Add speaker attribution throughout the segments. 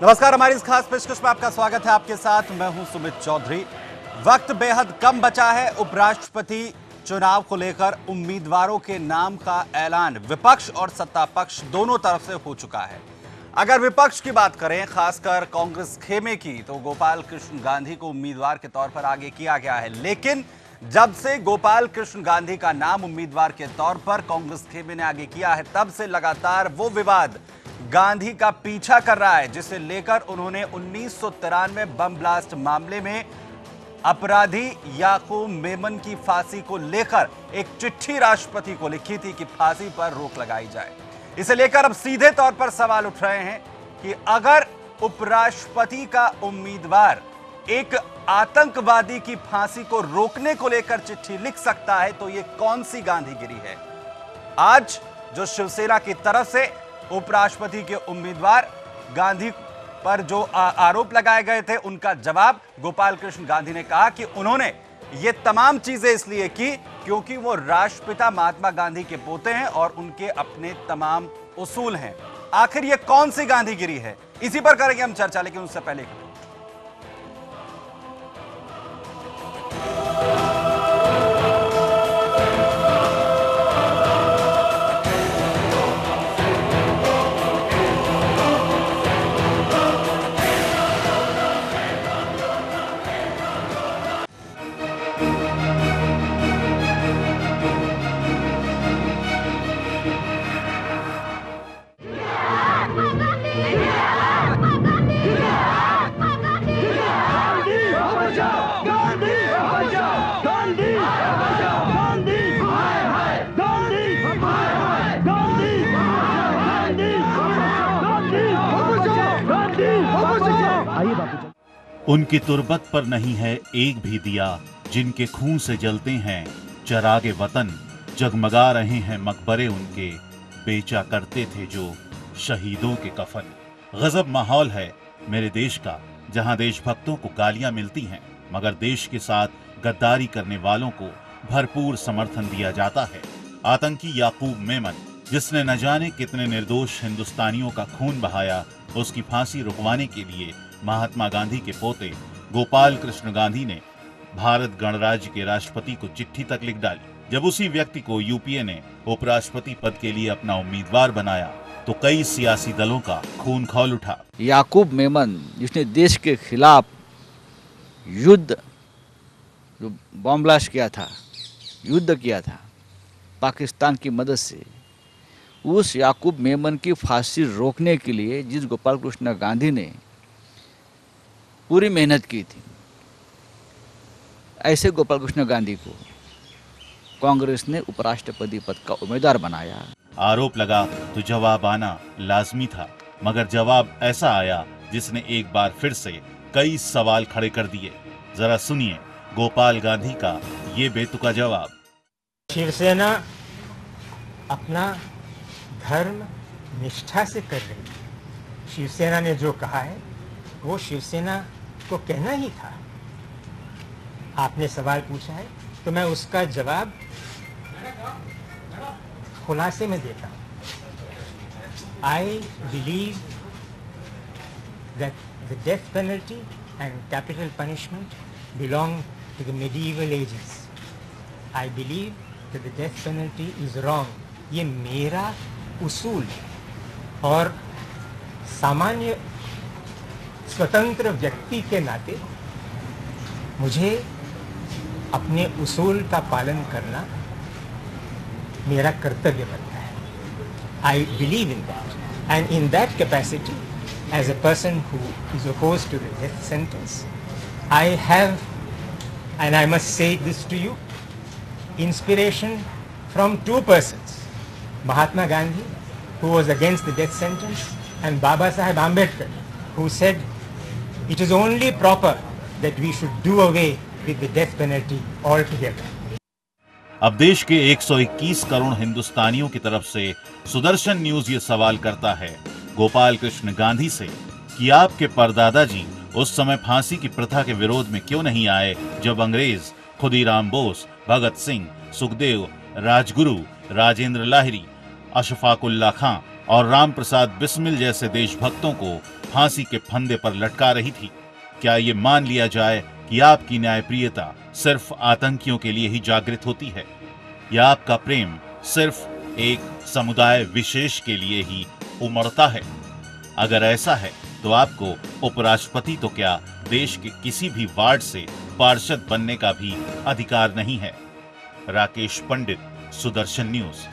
Speaker 1: नमस्कार, हमारी इस खास पेशकश में आपका स्वागत है। आपके साथ मैं हूं सुमित चौधरी। वक्त बेहद कम बचा है। उपराष्ट्रपति चुनाव को लेकर उम्मीदवारों के नाम का ऐलान विपक्ष और सत्ता पक्ष दोनों तरफ से हो चुका है। अगर विपक्ष की बात करें, खासकर कांग्रेस खेमे की, तो गोपाल कृष्ण गांधी को उम्मीदवार के तौर पर आगे किया गया है। लेकिन जब से गोपाल कृष्ण गांधी का नाम उम्मीदवार के तौर पर कांग्रेस खेमे ने आगे किया है, तब से लगातार वो विवाद गांधी का पीछा कर रहा है, जिसे लेकर उन्होंने 1993 बम ब्लास्ट मामले में अपराधी याकूब मेमन की फांसी को लेकर एक चिट्ठी राष्ट्रपति को लिखी थी कि फांसी पर रोक लगाई जाए। इसे लेकर अब सीधे तौर पर सवाल उठ रहे हैं कि अगर उपराष्ट्रपति का उम्मीदवार एक आतंकवादी की फांसी को रोकने को लेकर चिट्ठी लिख सकता है, तो यह कौन सी गांधीगिरी है? आज जो शिवसेना की तरफ से उपराष्ट्रपति के उम्मीदवार गांधी पर जो आरोप लगाए गए थे, उनका जवाब गोपाल कृष्ण गांधी ने कहा कि उन्होंने ये तमाम चीजें इसलिए की क्योंकि वो राष्ट्रपिता महात्मा गांधी के पोते हैं और उनके अपने तमाम उसूल हैं। आखिर ये कौन सी गांधीगिरी है? इसी पर करेंगे हम चर्चा, लेकिन उससे पहले
Speaker 2: उनकी तुरबत पर नहीं है एक भी दिया, जिनके खून से जलते हैं चरागे वतन, जगमगा रहे हैं मकबरे उनके, बेचा करते थे जो शहीदों के कफन। गजब माहौल है मेरे देश का, जहां देशभक्तों को गालियां मिलती हैं, मगर देश के साथ गद्दारी करने वालों को भरपूर समर्थन दिया जाता है। आतंकी याकूब मेमन, जिसने न जाने कितने निर्दोष हिंदुस्तानियों का खून बहाया, उसकी फांसी रुकवाने के लिए महात्मा गांधी के पोते गोपाल कृष्ण गांधी ने भारत गणराज्य के राष्ट्रपति को चिट्ठी तक लिख डाली। जब उसी व्यक्ति को यूपीए ने उपराष्ट्रपति पद के लिए अपना उम्मीदवार बनाया, तो कई सियासी दलों का खून खौल उठा।
Speaker 3: याकूब मेमन, जिसने देश के खिलाफ युद्ध, जो बम ब्लास्ट किया था, युद्ध किया था पाकिस्तान की मदद से, उस याकूब मेमन की फांसी रोकने के लिए जिस गोपाल कृष्ण गांधी ने पूरी मेहनत की थी, ऐसे गोपाल कृष्ण गांधी को कांग्रेस ने उपराष्ट्रपति पद का उम्मीदवार बनाया।
Speaker 2: आरोप लगा तो जवाब आना लाजमी था, मगर जवाब ऐसा आया जिसने एक बार फिर से कई सवाल खड़े कर दिए। जरा सुनिए गोपाल गांधी का ये बेतुका जवाब।
Speaker 4: शिवसेना अपना धर्म निष्ठा से कर रही है। शिवसेना ने जो कहा है वो शिवसेना को कहना ही था। आपने सवाल पूछा है तो मैं उसका जवाब खुलासे में देता हूं। I believe that the death penalty and capital punishment belong to the medieval ages. I believe that the death penalty is wrong. ये मेरा उसूल है और सामान्य स्वतंत्र व्यक्ति के नाते मुझे अपने उसूल का पालन करना मेरा कर्तव्य बनता है। I believe in that, and in that capacity, as a person who is opposed to the death sentence, I have, and I must say this to you, inspiration from two persons: Mahatma Gandhi, who was against the death sentence, and Baba Saheb Ambedkar, who said it is only proper that we should do away with the death penalty altogether.
Speaker 2: अब देश के 121 करोड़ हिंदुस्तानियों की तरफ से Sudarshan news ये सवाल करता है गोपाल कृष्ण गांधी से कि आपके परदादा जी उस समय फांसी की प्रथा के विरोध में क्यों नहीं आए, जब अंग्रेज खुदीराम बोस, भगत सिंह, सुखदेव, राजगुरु, राजेंद्र लाहिरी, अशफाकुल्ला खां और राम प्रसाद बिस्मिल जैसे देशभक्तों को फांसी के फंदे पर लटका रही थी। क्या ये मान लिया जाए कि आपकी न्यायप्रियता सिर्फ आतंकियों के लिए ही जागृत होती है, या आपका प्रेम सिर्फ एक समुदाय विशेष के लिए ही उमड़ता है? अगर ऐसा है तो आपको उपराष्ट्रपति तो क्या, देश के किसी भी वार्ड से पार्षद बनने का भी अधिकार नहीं है। राकेश पंडित, सुदर्शन न्यूज।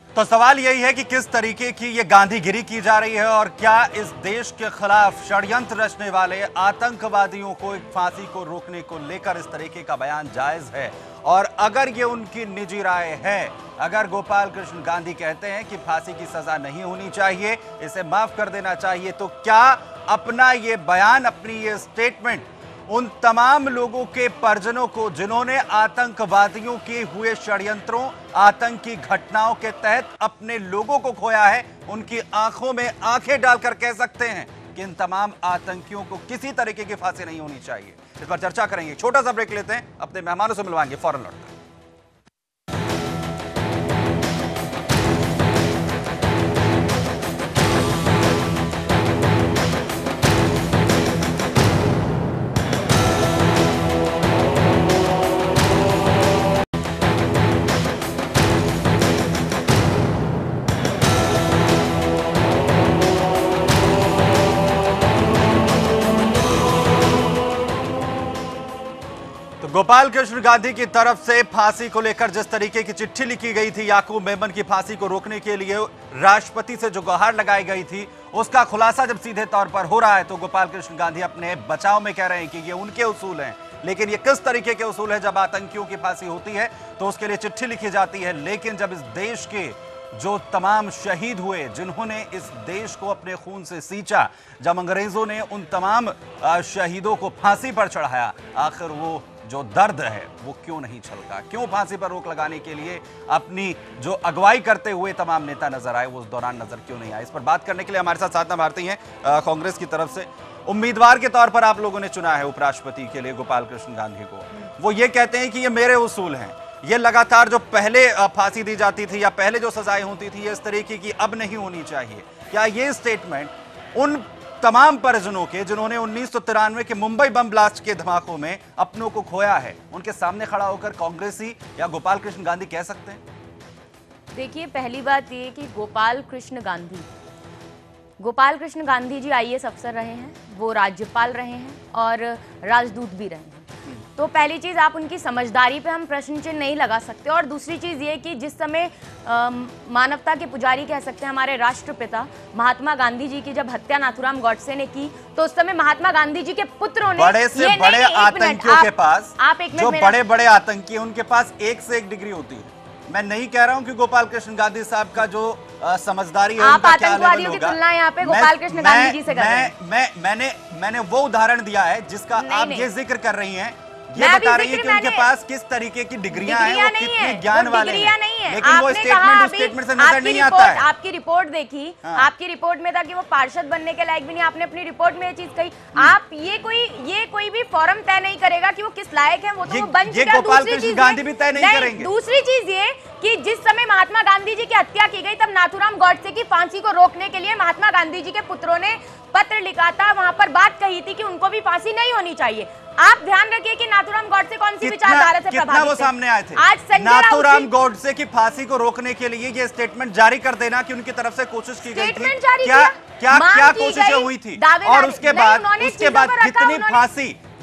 Speaker 1: तो सवाल यही है कि किस तरीके की ये गांधीगिरी की जा रही है और क्या इस देश के खिलाफ षड्यंत्र रचने वाले आतंकवादियों को एक फांसी को रोकने को लेकर इस तरीके का बयान जायज है? और अगर ये उनकी निजी राय है, अगर गोपाल कृष्ण गांधी कहते हैं कि फांसी की सजा नहीं होनी चाहिए, इसे माफ कर देना चाहिए, तो क्या अपना ये बयान, अपनी ये स्टेटमेंट उन तमाम लोगों के परिजनों को जिन्होंने आतंकवादियों के हुए षड्यंत्रों, आतंकी घटनाओं के तहत अपने लोगों को खोया है, उनकी आंखों में आंखें डालकर कह सकते हैं कि इन तमाम आतंकियों को किसी तरीके की फांसी नहीं होनी चाहिए? इस पर चर्चा करेंगे। छोटा सा ब्रेक लेते हैं, अपने मेहमानों से मिलवाएंगे, फौरन लौटते हैं। गोपाल कृष्ण गांधी की तरफ से फांसी को लेकर जिस तरीके की चिट्ठी लिखी गई थी, याकूब मेमन की फांसी को रोकने के लिए राष्ट्रपति से जो गुहार लगाई गई थी, उसका खुलासा जब सीधे तौर पर हो रहा है तो गोपाल कृष्ण गांधी अपने बचाव में कह रहे हैं कि ये उनके उसूल हैं। लेकिन ये किस तरीके के उसूल है? जब आतंकियों की फांसी होती है तो उसके लिए चिट्ठी लिखी जाती है, लेकिन जब इस देश के जो तमाम शहीद हुए, जिन्होंने इस देश को अपने खून से सींचा, जब अंग्रेजों ने उन तमाम शहीदों को फांसी पर चढ़ाया, आखिर वो जो दर्द है वो क्यों नहीं छलका? क्यों फांसी पर रोक लगाने के लिए अपनी जो अगुवाई करते हुए तमाम नेता नजर आए, वो उस दौरान नजर क्यों नहीं आए? इस पर बात करने के लिए हमारे साथ साधना भारती हैं, कांग्रेस की तरफ से उम्मीदवार के तौर पर आप लोगों ने चुना है उपराष्ट्रपति के लिए गोपाल कृष्ण गांधी को। वो ये कहते हैं कि ये मेरे उसूल हैं, ये लगातार जो पहले फांसी दी जाती थी या पहले जो सजाएं होती थी, ये इस तरीके की अब नहीं होनी चाहिए। क्या ये स्टेटमेंट उन तमाम परिजनों के जिन्होंने 1993 के मुंबई बम ब्लास्ट के धमाकों में अपनों को खोया है, उनके सामने खड़ा होकर कांग्रेसी या गोपाल कृष्ण गांधी कह सकते हैं?
Speaker 5: देखिए, पहली बात ये कि गोपाल कृष्ण गांधी जी आईएएस अफसर रहे हैं, वो राज्यपाल रहे हैं और राजदूत भी रहे हैं। तो पहली चीज़, आप उनकी समझदारी पे हम प्रश्न चिन्ह नहीं लगा सकते। और दूसरी चीज़ ये कि जिस समय मानवता के पुजारी कह सकते हैं हमारे राष्ट्रपिता महात्मा गांधी जी की जब हत्या नाथूराम गॉडसे ने की, तो उस समय महात्मा गांधी जी के पुत्रों ने
Speaker 1: बड़े से बड़े आतंकियों के पास, जो बड़े बड़े आतंकी हैं, उनके पास एक से एक डिग्री होती है। मैं नहीं कह रहा हूं कि गोपाल कृष्ण गांधी साहब का जो समझदारी है,
Speaker 5: आप आतंकवादियों की तुलना यहाँ पे गोपाल कृष्ण गांधी जी से कर रहे हैं।
Speaker 1: मैंने वो उदाहरण दिया है जिसका आप ये जिक्र कर रही हैं। ये बता रही है कि उनके पास किस तरीके की डिग्रियां हैं, वो कितने ज्ञान वाले हैं, लेकिन वो स्टेटमेंट से नजर नहीं आता है।
Speaker 5: आपकी रिपोर्ट देखी, आपकी रिपोर्ट में था कि वो पार्षद बनने के लायक भी नहीं। आपने अपनी रिपोर्ट में ये चीज कही। आप ये कोई भी फॉरम तय नहीं करेगा कि वो किस लायक है, वो तो वो बन चुका है।
Speaker 1: गोपाल कृष्ण गांधी भी तय नहीं करेंगे।
Speaker 5: दूसरी चीज ये कि जिस समय महात्मा गांधी जी की हत्या की गई, तब नाथूराम गॉडसे की फांसी को रोकने के लिए महात्मा गांधी जी के पुत्रों ने पत्र लिखा था, वहां पर बात कही थी कि उनको भी फांसी नहीं होनी चाहिए। आप ध्यान रखिए कि नाथूराम गॉडसे कौन सी विचारधारा से प्रभावित
Speaker 1: वो सामने आए थे।
Speaker 5: आज
Speaker 1: नाथूराम गॉडसे की फांसी को रोकने के लिए ये स्टेटमेंट जारी कर देना कि उनकी तरफ से कोशिश की गई थी, क्या कोशिशें हुई थी, और उसके बाद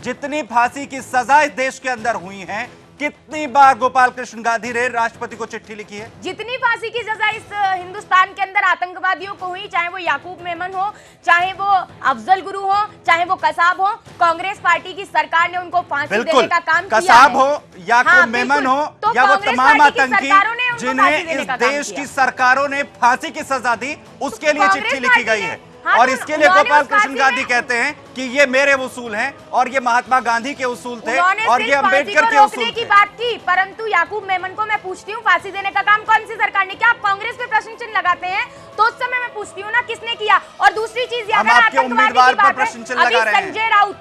Speaker 1: जितनी फांसी की सजा इस देश के अंदर हुई है, कितनी बार गोपाल कृष्ण गांधी ने राष्ट्रपति को चिट्ठी लिखी है?
Speaker 5: जितनी फांसी की सजा इस हिंदुस्तान के अंदर आतंकवादियों को हुई, चाहे वो याकूब मेमन हो, चाहे वो अफजल गुरु हो, चाहे वो कसाब हो, कांग्रेस पार्टी की सरकार ने उनको फांसी देने का काम किया है।
Speaker 1: कसाब हो, याकूब मेमन हो, या वो तमाम आतंकी जिन्हें इस देश की सरकारों ने फांसी की सजा दी, उसके लिए चिट्ठी लिखी गई है। और इसके लिए गोपाल कृष्ण गांधी कहते हैं कि ये मेरे उसूल हैं और ये महात्मा गांधी के उसूल थे और ये अंबेडकर के उसूल
Speaker 5: की बात की। परंतु याकूब मेमन को मैं पूछती हूँ, फांसी देने का काम कौन सी सरकार ने किया? आप कांग्रेस पे प्रश्न चिन्ह लगाते हैं, तो उस समय मैं पूछती हूँ ना किसने किया। और दूसरी चीज
Speaker 1: हम आपके उम्मीदवार पर प्रश्न चिन्ह लगा रहे हैं।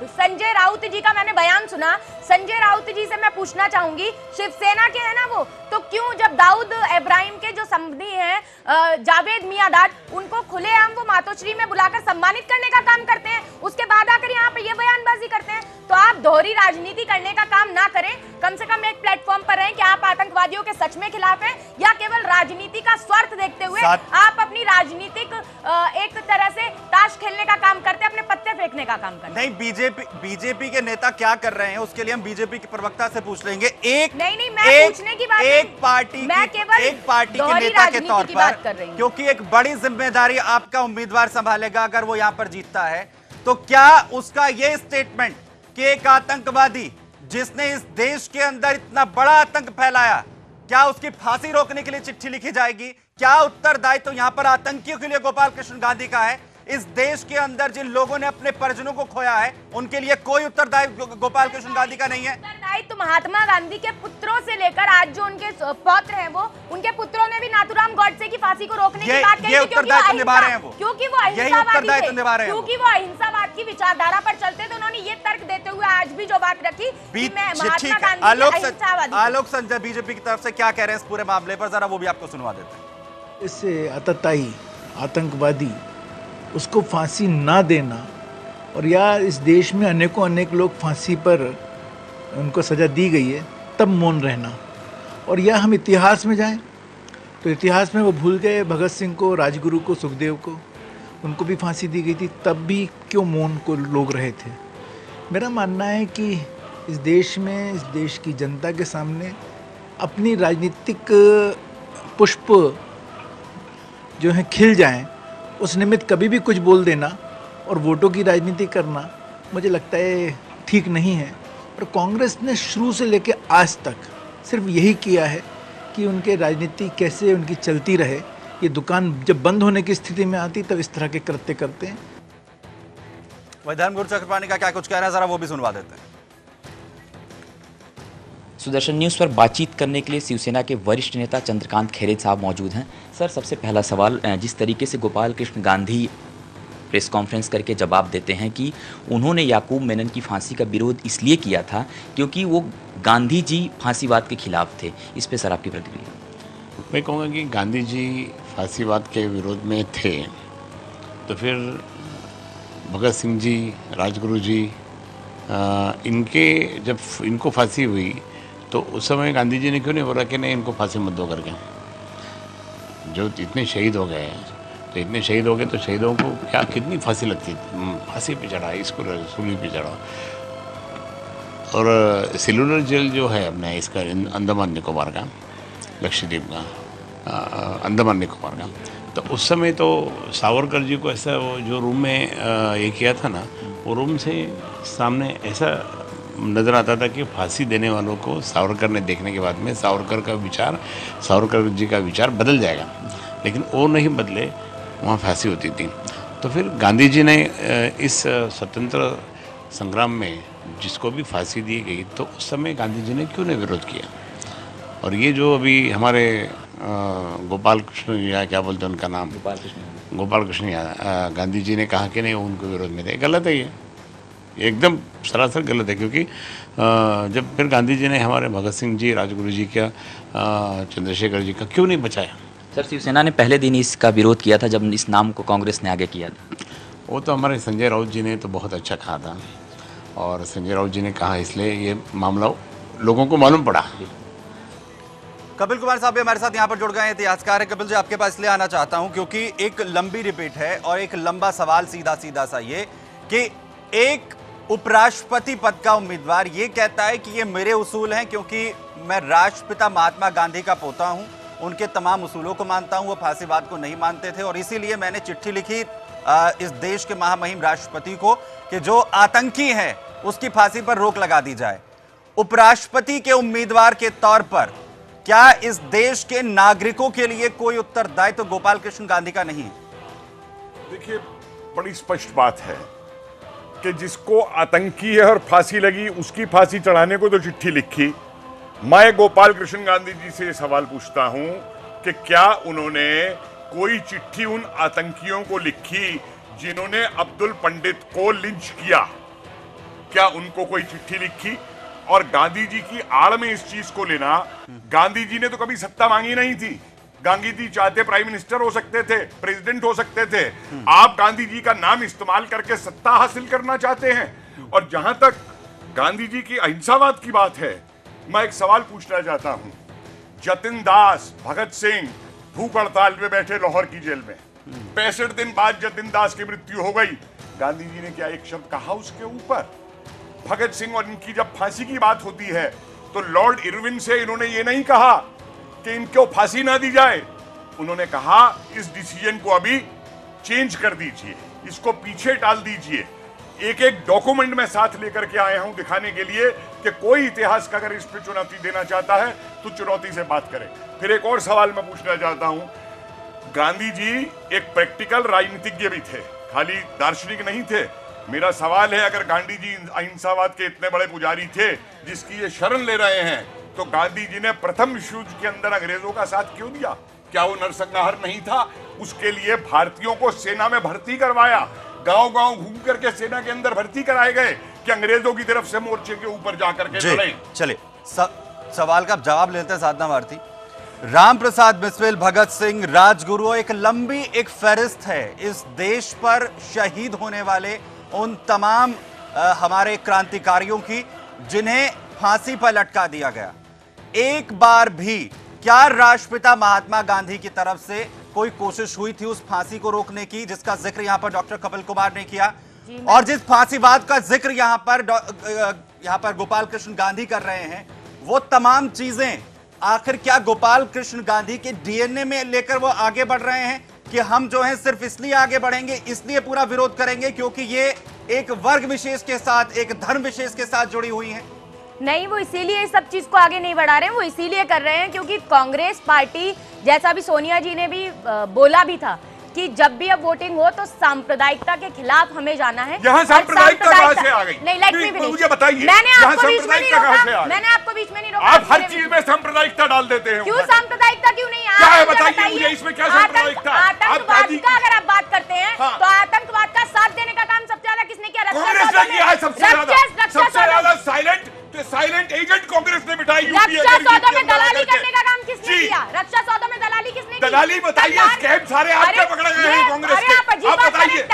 Speaker 5: संजय राउत जी का मैंने बयान सुना। संजय राउत जी से मैं पूछना चाहूंगी, शिवसेना के हैं ना वो, तो क्यों जब दाऊद इब्राहिम के जो संबंधी हैं जावेद मियादाद, उनको खुलेआम वो मातोश्री में बुलाकर सम्मानित करने का काम करते हैं, उसके बाद आकर यहाँ पे ये बयानबाजी करते हैं। तो आप दोहरी राजनीति करने का काम ना करें, कम से कम एक प्लेटफॉर्म पर रहें कि आप आतंकवादियों के सच में खिलाफ हैं या केवल राजनीति का स्वार्थ देखते हुए आप अपनी राजनीतिक एक तरह से ताश खेलने का काम करते हैं, अपने पत्ते फेंकने का काम करते हैं।
Speaker 1: नहीं, बीजेपी के नेता क्या कर रहे हैं उसके लिए हम बीजेपी के प्रवक्ता से पूछ लेंगे।
Speaker 5: नहीं, मैं पूछने की बात नहीं,
Speaker 1: एक पार्टी के नेता के तौर पर, क्योंकि एक बड़ी जिम्मेदारी आपका उम्मीदवार संभालेगा अगर वो यहां पर जीतता है, तो क्या उसका ये स्टेटमेंट कि एक आतंकवादी जिसने इस देश के अंदर इतना बड़ा आतंक फैलाया, क्या उसकी फांसी रोकने के लिए चिट्ठी लिखी जाएगी? क्या उत्तरदायित्व यहां पर आतंकियों के लिए गोपाल कृष्ण गांधी का है? इस देश के अंदर जिन लोगों ने अपने परिजनों को खोया है उनके लिए कोई उत्तरदायित्व गोपाल कृष्ण गांधी का नहीं है।
Speaker 5: उत्तरदायित्व महात्मा गांधी के पुत्रों से लेकर आज जो उनके पौत्र हैं, वो उनके पुत्रों ने भी नाथूराम गोडसे की फांसी को रोकने की बात कही थी,
Speaker 1: उत्तरदायित्व निभा रहे हैं वो,
Speaker 5: क्योंकि वो अहिंसावाद की विचारधारा पर चलते थे। उन्होंने ये तर्क देते हुए आज भी जो बात रखी कि मैं महात्मा गांधी
Speaker 1: आलोक संजय बीजेपी की तरफ से क्या कह रहे हैं इस पूरे मामले पर, जरा वो भी आपको सुनवा देते हैं।
Speaker 6: इससे आतताई आतंकवादी उसको फांसी ना देना, और या इस देश में अनेक लोग फांसी पर उनको सज़ा दी गई है तब मौन रहना, और या हम इतिहास में जाएं तो इतिहास में वो भूल गए भगत सिंह को, राजगुरु को, सुखदेव को, उनको भी फांसी दी गई थी, तब भी क्यों मौन को लोग रहे थे। मेरा मानना है कि इस देश में, इस देश की जनता के सामने अपनी राजनीतिक पुष्प जो है खिल जाएं, उस निमित्त कभी भी कुछ बोल देना और वोटों की राजनीति करना मुझे लगता है ठीक नहीं है। और कांग्रेस ने शुरू से लेकर आज तक सिर्फ यही किया है कि उनके राजनीति कैसे उनकी चलती रहे, ये दुकान जब बंद होने की स्थिति में आती तब इस तरह के कृत्य करते हैं।
Speaker 1: वही धर्मगुरु चक्रपाणी का क्या कुछ कह रहा है, जरा वो भी सुनवा देते हैं।
Speaker 7: सुदर्शन न्यूज़ पर बातचीत करने के लिए शिवसेना के वरिष्ठ नेता चंद्रकांत खैरे साहब मौजूद हैं। सर, सबसे पहला सवाल, जिस तरीके से गोपाल कृष्ण गांधी प्रेस कॉन्फ्रेंस करके जवाब देते हैं कि उन्होंने याकूब मेनन की फांसी का विरोध इसलिए किया था क्योंकि वो गांधी जी फांसीवाद के खिलाफ थे, इस पे सर आपकी प्रतिक्रिया?
Speaker 8: मैं कहूँगा कि गांधी जी फांसीवाद के विरोध में थे, तो फिर भगत सिंह जी, राजगुरु जी, जब इनको फांसी हुई तो उस समय गांधी जी ने क्यों नहीं बोला कि नहीं इनको फांसी मत दो करके? जो इतने शहीद हो गए, तो इतने शहीद हो गए तो शहीदों को क्या कितनी फांसी लगती, फांसी पे चढ़ा, इसको सूली पे चढ़ा। और सेलुलर जेल जो है अपने इसका अंडमान निकोबार का, लक्षद्वीप का, अंडमान निकोबार का, तो उस समय तो सावरकर जी को ऐसा वो जो रूम में ये किया था ना, वो रूम से सामने ऐसा नज़र आता था कि फांसी देने वालों को सावरकर ने देखने के बाद में सावरकर जी का विचार बदल जाएगा, लेकिन वो नहीं बदले, वहाँ फांसी होती थी। तो फिर गांधी जी ने इस स्वतंत्र संग्राम में जिसको भी फांसी दी गई, तो उस समय गांधी जी ने क्यों नहीं विरोध किया? और ये जो अभी हमारे गोपाल कृष्ण या क्या बोलते हैं उनका नाम, गोपाल कृष्ण गांधी जी ने कहा कि नहीं उनको विरोध में थे, गलत है ये एकदम सरासर गलत है। क्योंकि जब फिर गांधी जी ने हमारे भगत सिंह जी, राजगुरु जी का, चंद्रशेखर जी का क्यों नहीं बचाया?
Speaker 7: सर, शिवसेना ने पहले दिन इसका विरोध किया था जब इस नाम को कांग्रेस ने आगे किया था।
Speaker 8: वो तो हमारे संजय राउत जी ने तो बहुत अच्छा कहा था, और संजय राउत जी ने कहा इसलिए ये मामला लोगों को मालूम पड़ा।
Speaker 1: कपिल कुमार साहब भी हमारे साथ यहाँ पर जुड़ गए हैं, इतिहासकार है। कपिल जी, आपके पास इसलिए आना चाहता हूँ क्योंकि एक लंबी रिपीट है और एक लंबा सवाल सीधा सा ये कि एक उपराष्ट्रपति पद का उम्मीदवार ये कहता है कि ये मेरे उसूल हैं क्योंकि मैं राष्ट्रपिता महात्मा गांधी का पोता हूं, उनके तमाम उसूलों को मानता हूं, वो फांसीवाद को नहीं मानते थे, और इसीलिए मैंने चिट्ठी लिखी इस देश के महामहिम राष्ट्रपति को कि जो आतंकी है उसकी फांसी पर रोक लगा दी जाए। उपराष्ट्रपति के उम्मीदवार के तौर पर क्या इस देश के नागरिकों के लिए कोई उत्तरदायित्व तो गोपाल कृष्ण गांधी का नहीं है?
Speaker 9: देखिए, बड़ी स्पष्ट बात है कि जिसको आतंकी है और फांसी लगी उसकी फांसी चढ़ाने को तो चिट्ठी लिखी। मैं गोपाल कृष्ण गांधी जी से सवाल पूछता हूं कि क्या उन्होंने कोई चिट्ठी उन आतंकियों को लिखी जिन्होंने अब्दुल पंडित को लिंच किया? क्या उनको कोई चिट्ठी लिखी? और गांधी जी की आड़ में इस चीज को लेना, गांधी जी ने तो कभी सत्ता मांगी नहीं थी। गांधी जी चाहते प्राइम मिनिस्टर हो सकते थे, प्रेसिडेंट हो सकते थे। आप गांधी जी का नाम इस्तेमाल करके सत्ता हासिल करना चाहते हैं। और जहां तक गांधी जी की अहिंसावाद की बात है, मैं एक सवाल पूछना चाहता हूं। जतिन दास, भगत सिंह भूख हड़ताल में बैठे लाहौर की जेल में, 65 दिन बाद जतिन दास की मृत्यु हो गई। गांधी जी ने क्या एक शब्द कहा उसके ऊपर? भगत सिंह और इनकी जब फांसी की बात होती है तो लॉर्ड इरविन से इन्होंने ये नहीं कहा कि इनको फांसी ना दी जाए। उन्होंने कहा इस डिसीजन को अभी चेंज कर दीजिए, इसको पीछे टाल दीजिए। एक एक डॉक्यूमेंट में साथ लेकर के आया हूं दिखाने के लिए कि कोई इतिहास का अगर इस पर चुनौती देना चाहता है तो चुनौती से बात करे। फिर एक और सवाल मैं पूछना चाहता हूं। गांधी जी एक प्रैक्टिकल राजनीतिज्ञ भी थे, खाली दार्शनिक नहीं थे। मेरा सवाल है, अगर गांधी जी अहिंसावाद के इतने बड़े पुजारी थे जिसकी ये शरण ले रहे हैं, तो गांधी जी ने प्रथम विश्व युद्ध के अंदर अंग्रेजों का साथ क्यों दिया? क्या वो नरसंहार नहीं था? उसके लिए भारतीयों को सेना में भर्ती करवाया, गांव-गांव घूम करके सेना के अंदर भर्ती कराए गए कि अंग्रेजों की तरफ से मोर्चे के ऊपर जाकर के लड़ें।
Speaker 1: चलिए सवाल का जवाब लेते हैं साधना भारती। राम प्रसाद बिस्मिल, भगत सिंह, राजगुरु, एक लंबी एक फहरिस्त है इस देश पर शहीद होने वाले उन तमाम हमारे क्रांतिकारियों की जिन्हें फांसी पर लटका दिया गया। एक बार भी क्या राष्ट्रपिता महात्मा गांधी की तरफ से कोई कोशिश हुई थी उस फांसी को रोकने की, जिसका जिक्र यहां पर डॉक्टर कपिल कुमार ने किया, और जिस फांसीवाद का जिक्र यहां पर गोपाल कृष्ण गांधी कर रहे हैं, वो तमाम चीजें आखिर क्या गोपाल कृष्ण गांधी के डीएनए में लेकर वो आगे बढ़ रहे हैं कि हम जो है सिर्फ इसलिए आगे बढ़ेंगे, इसलिए पूरा विरोध करेंगे क्योंकि ये एक वर्ग विशेष के साथ, एक धर्म विशेष के साथ जुड़ी हुई हैं?
Speaker 5: नहीं, वो इसीलिए इस सब चीज को आगे नहीं बढ़ा रहे हैं। वो इसीलिए कर रहे हैं क्योंकि कांग्रेस पार्टी, जैसा भी सोनिया जी ने भी बोला भी था कि जब भी अब वोटिंग हो तो सांप्रदायिकता के खिलाफ हमें जाना है।
Speaker 9: यहाँ सांप्रदायिकता कहाँ से आ गई?
Speaker 5: नहीं, लेट मी फिनिश।
Speaker 9: मुझे बताइए,
Speaker 5: मैंने आपको बीच में नहीं रोका। मैंने आपको बीच में नहीं रोका।
Speaker 9: आप हर चीज में सांप्रदायिकता डाल देते हैं।
Speaker 5: क्यों सांप्रदायिकता क्यों नहीं?
Speaker 9: क्या है बताइए मुझे, इसमें क्या सांप्रदायिकता?
Speaker 5: आतंकवाद का अगर आप बात करते हैं तो आतंकवाद का साथ देने का काम सबसे ज्यादा किसने किया?
Speaker 9: कांग्रेस ने किया है सबसे ज्यादा। साइलेंट एजेंट कांग्रेस ने बिठाई।
Speaker 5: रक्षा सौदों में दलाली करने का काम किसने किया? रक्षा सौदों में दलाली किसने की?
Speaker 9: दलाली बताइए, स्कैम सारे आपके पकड़े गए हैं कांग्रेस के। आप बताइए,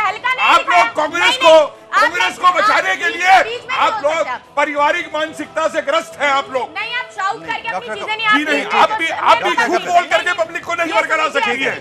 Speaker 9: आप लोग कांग्रेस को बचाने के लिए आप लोग पारिवारिक मानसिकता से ग्रस्त हैं। आप लोग
Speaker 5: नहीं, आप शाउट करके अपनी चीजें नहीं,
Speaker 9: आप भी खुद बोल करके पब्लिक को नहीं बरकरार सकती है।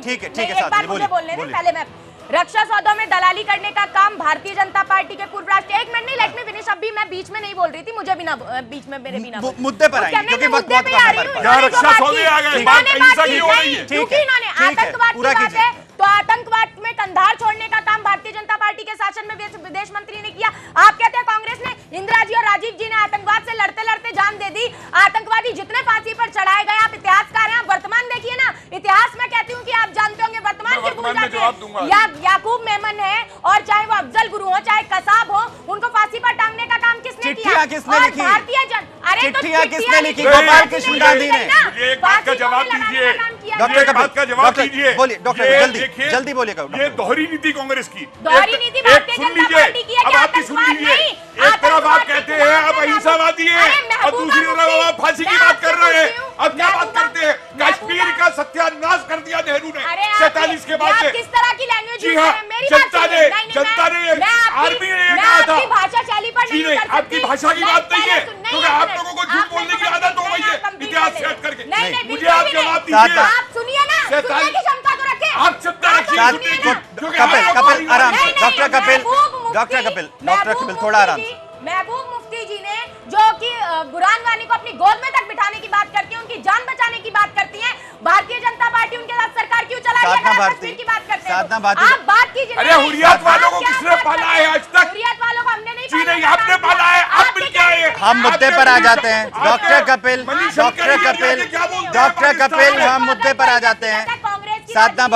Speaker 1: ठीक है,
Speaker 5: एक बार मुझे बोलने दें, पहले मैं रक्षा सौदों में दलाली करने का काम भारतीय जनता पार्टी के पूर्व राष्ट्रीय, एक मिनट नहीं, लेट मी फिनिश। अभी मैं बीच में नहीं बोल रही थी, मुझे भी ना बीच में मेरे बिना
Speaker 1: मुद्दे पर आएंगे क्योंकि वक्त बहुत कम है।
Speaker 9: यहाँ रक्षा सौदे आ गए, बात अहिंसा की हो रही है।
Speaker 5: क्योंकि इन्होंने आतंकवाद की बात है तो आतंकवाद में कंधार छोड़ने का काम भारतीय जनता पार्टी के शासन में विदेश मंत्री ने किया। आप कहते हैं कांग्रेस ने, इंदिरा जी और राजीव जी ने आतंकवाद से लड़ते लड़ते जान दे दी। आतंकवादी जितने फांसी पर चढ़ाए गए, आप इतिहासकार हैं, आप वर्तमान देखिए ना। इतिहास में कहती हूँ कि आप जानते होंगे, वर्तमान के भूल जाते हैं। याकूब मेमन है और चाहे वो अफजल गुरु हो, चाहे कसाब हो, उनको फांसी पर टांगने का काम किसने किया?
Speaker 1: किसने लिखी?
Speaker 5: भारतीय जन, अरे तो
Speaker 1: चिट्ठियां किसने लिखी? गोपाल कृष्ण गांधी ने।
Speaker 9: एक बात का जवाब दीजिए
Speaker 1: डॉक्टर
Speaker 9: का जवाब दीजिए।
Speaker 1: बोलिए डॉक्टर, जल्दी बोलिएगा।
Speaker 9: ये दोहरी नीति कांग्रेस की।
Speaker 5: दोहरी नीति भारतीय जनता पार्टी की है।
Speaker 9: अब आपकी सुन लीजिए। एक तरफ आप कहते हैं आप अहिंसावादी हैं और दूसरी तरफ आप फांसी की बात कर रहे हैं। अब क्या बात करते हैं? कश्मीर का सत्यानाश कर दिया नेहरू ने 47 के बाद से।
Speaker 5: किस तरह की लैंग्वेज?
Speaker 9: जी हाँ, जनता ने आर्मी ने ये कहा था।
Speaker 5: भाषा शैली पर नहीं कर सकती।
Speaker 9: आपकी भाषा की बात नहीं है क्योंकि आप लोगों को झूठ बोलने की आदत हो गई है इतिहास से हट करके। मुझे आप जवाब दीजिए।
Speaker 5: आप सुनिए ना, सुनने की क्षमता तो रखें।
Speaker 9: आप क्षमता रखिए।
Speaker 1: कपिल आराम से। डॉक्टर कपिल थोड़ा आराम से।
Speaker 5: महबूब मुफ्ती जी ने, जो कि बुरहान वानी को अपनी गोद में तक बिठाने की बात करती है, उनकी जान बचाने की बात करती है, भारतीय जनता पार्टी उनके साथ सरकार क्यों चला रही है? कश्मीर की बात करते हैं, आप बात कीजिए।
Speaker 9: अरे हुर्रियत वालों को किसने पाला है आज तक?
Speaker 5: हुर्रियत वालों को हमने नहीं
Speaker 9: पाला। नहीं, आपने पाला है। आप मिल के आए।
Speaker 1: हम मुद्दे पर आ जाते हैं डॉक्टर कपिल, हम मुद्दे पर आ जाते हैं। साधना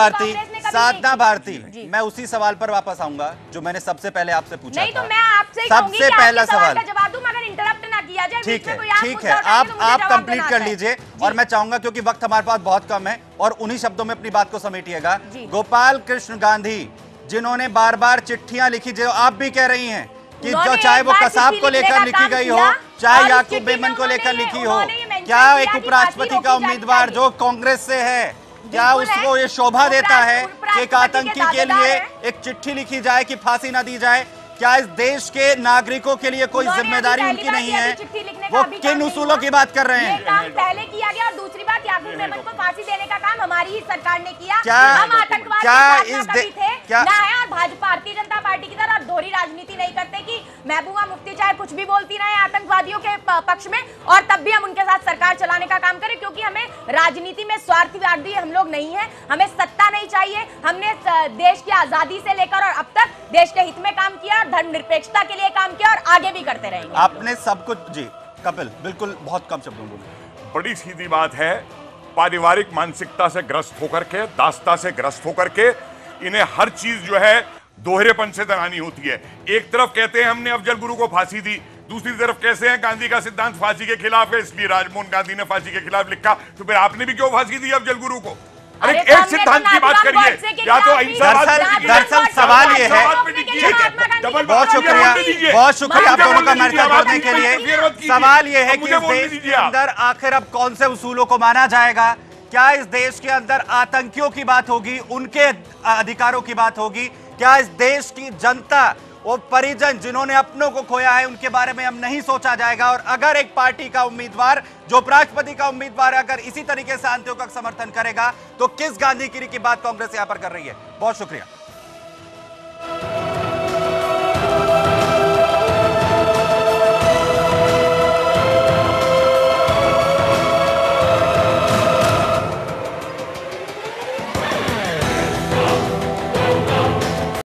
Speaker 1: भारती, मैं उसी सवाल पर वापस आऊंगा जो मैंने सबसे पहले आपसे पूछा।
Speaker 5: नहीं तो मैं आपसे
Speaker 1: सबसे पहला सवाल
Speaker 5: का जवाब दूं मगर इंटरप्ट ना किया जाए।
Speaker 1: ठीक
Speaker 5: बीच में
Speaker 1: है,
Speaker 5: कोई आप
Speaker 1: ठीक
Speaker 5: मुद्दा
Speaker 1: है,
Speaker 5: उठाएंगे तो मुझे
Speaker 1: आप
Speaker 5: जवाब
Speaker 1: कंप्लीट
Speaker 5: देना
Speaker 1: कर
Speaker 5: आता है।
Speaker 1: लीजिए
Speaker 5: जी।
Speaker 1: और मैं चाहूंगा क्योंकि वक्त हमारे पास बहुत कम है और उन्हीं शब्दों में अपनी बात को समेटिएगा।
Speaker 5: जी।
Speaker 1: गोपाल कृष्ण गांधी जिन्होंने बार बार चिट्ठियां लिखी, जो आप भी कह रही हैं कि जो
Speaker 5: उन्होंने
Speaker 1: चाहे
Speaker 5: एक
Speaker 1: वो
Speaker 5: बार
Speaker 1: कसाब
Speaker 5: चिट्ठी
Speaker 1: को
Speaker 5: लिखने
Speaker 1: लेकर
Speaker 5: का
Speaker 1: लिखी
Speaker 5: काम
Speaker 1: गई हो,
Speaker 5: किया
Speaker 1: चाहे
Speaker 5: और उस
Speaker 1: याकूब
Speaker 5: चिट्ठी
Speaker 1: मेमन
Speaker 5: में
Speaker 1: को लेकर
Speaker 5: उन्होंने-
Speaker 1: लिखी हो,
Speaker 5: उन्होंने ये mention
Speaker 1: क्या
Speaker 5: किया
Speaker 1: एक
Speaker 5: कि
Speaker 1: उपराष्ट्रपति
Speaker 5: फांसी
Speaker 1: का
Speaker 5: रोकी जानी
Speaker 1: उम्मीदवार
Speaker 5: चाहिए।
Speaker 1: जो कांग्रेस से है, क्या
Speaker 5: बिल्कुल
Speaker 1: उसको
Speaker 5: है।
Speaker 1: ये शोभा देता है कि एक
Speaker 5: उपराष्ट्रपति के
Speaker 1: आतंकी के
Speaker 5: दावेदार
Speaker 1: लिए
Speaker 5: हैं।
Speaker 1: एक चिट्ठी लिखी जाए कि फांसी ना दी जाए? क्या इस देश के नागरिकों के लिए कोई
Speaker 5: उन्होंने
Speaker 1: जिम्मेदारी
Speaker 5: अभी
Speaker 1: उनकी
Speaker 5: पहली
Speaker 1: नहीं
Speaker 5: बात
Speaker 1: है?
Speaker 5: ये चिट्ठी लिखने का
Speaker 1: वो
Speaker 5: अभी काम
Speaker 1: किन
Speaker 5: नहीं
Speaker 1: उसूलों
Speaker 5: हुआ।
Speaker 1: की बात कर रहे
Speaker 5: ये
Speaker 1: हैं?
Speaker 5: काम पहले किया गया और दूसरी बात याकूब मेमन को फांसी देने का काम हमारी ही सरकार ने किया।
Speaker 1: क्या-
Speaker 5: हम आतंकवाद
Speaker 1: क्या
Speaker 5: के साथ
Speaker 1: इस
Speaker 5: ना कभी थे
Speaker 1: क्या-
Speaker 5: ना है और भाजपा भारतीय जनता पार्टी की तरह दोहरी राजनीति नहीं करते कि महबूबा मुफ्ती चाहे कुछ भी बोलती रहे आतंकवादियों के पक्ष में और तब भी हम उनके साथ सरकार चलाने का काम करें, क्योंकि हमें राजनीति में स्वार्थवादी हम लोग नहीं है। हमें सत्ता नहीं चाहिए। हमने देश की आजादी से लेकर और अब तक देश के हित में काम किया और धर्मनिरपेक्षता के लिए काम किया और आगे भी करते रहेंगे।
Speaker 1: आपने सब कुछ जी कपिल बिल्कुल बहुत कम शब्दों में बोला।
Speaker 9: बड़ी सीधी बात है, पारिवारिक मानसिकता से ग्रस्त होकर के, दास्ता से ग्रस्त होकर के इन्हें हर चीज जो है दोहरेपन से दरानी होती है। एक तरफ कहते हैं हमने अफजल गुरु को फांसी दी, दूसरी तरफ कैसे हैं गांधी का सिद्धांत फांसी के खिलाफ है, इसलिए राजमोहन गांधी ने फांसी के खिलाफ लिखा। तो फिर आपने भी क्यों फांसी दी अफजल गुरु को? अरे
Speaker 5: अरे
Speaker 9: एक
Speaker 5: तो हमने
Speaker 9: सिद्धांत
Speaker 5: तो
Speaker 9: की बात
Speaker 5: नाथूराम
Speaker 9: करिए,
Speaker 5: गोडसे के
Speaker 9: या तो
Speaker 5: खिलाफ
Speaker 9: अहिंसावाद
Speaker 1: दरअसल-
Speaker 9: पे टिकिए,
Speaker 1: दरअसल सवाल ये है-
Speaker 9: अहिंसावाद पे टिकिए, डबल
Speaker 1: बहुत
Speaker 9: बंदी
Speaker 1: शुक्रिया,
Speaker 9: होने दीजिए।
Speaker 1: बहुत शुक्रिया आप
Speaker 9: मुझे
Speaker 1: दोनों का
Speaker 9: बोलने
Speaker 1: हमारे
Speaker 9: दीजिए,
Speaker 1: साथ
Speaker 9: आवाज
Speaker 1: जुड़ने के लिए।
Speaker 9: इंटरफेयर मत कीजिए।
Speaker 1: सवाल ये है
Speaker 9: अब
Speaker 1: कि
Speaker 9: मुझे
Speaker 1: इस
Speaker 9: बोलने
Speaker 1: देश
Speaker 9: दीजिए
Speaker 1: के
Speaker 9: आप।
Speaker 1: अंदर आखिर अब कौन से उसूलों को माना जाएगा? क्या इस देश के अंदर आतंकियों की बात होगी, उनके अधिकारों की बात होगी? क्या इस देश की जनता, वो परिजन जिन्होंने अपनों को खोया है, उनके बारे में हम नहीं सोचा जाएगा? और अगर एक पार्टी का उम्मीदवार जो उपराष्ट्रपति का उम्मीदवार है, अगर इसी तरीके से आतंकियों का समर्थन करेगा, तो किस गांधीगिरी की बात कांग्रेस यहां पर कर रही है? बहुत शुक्रिया।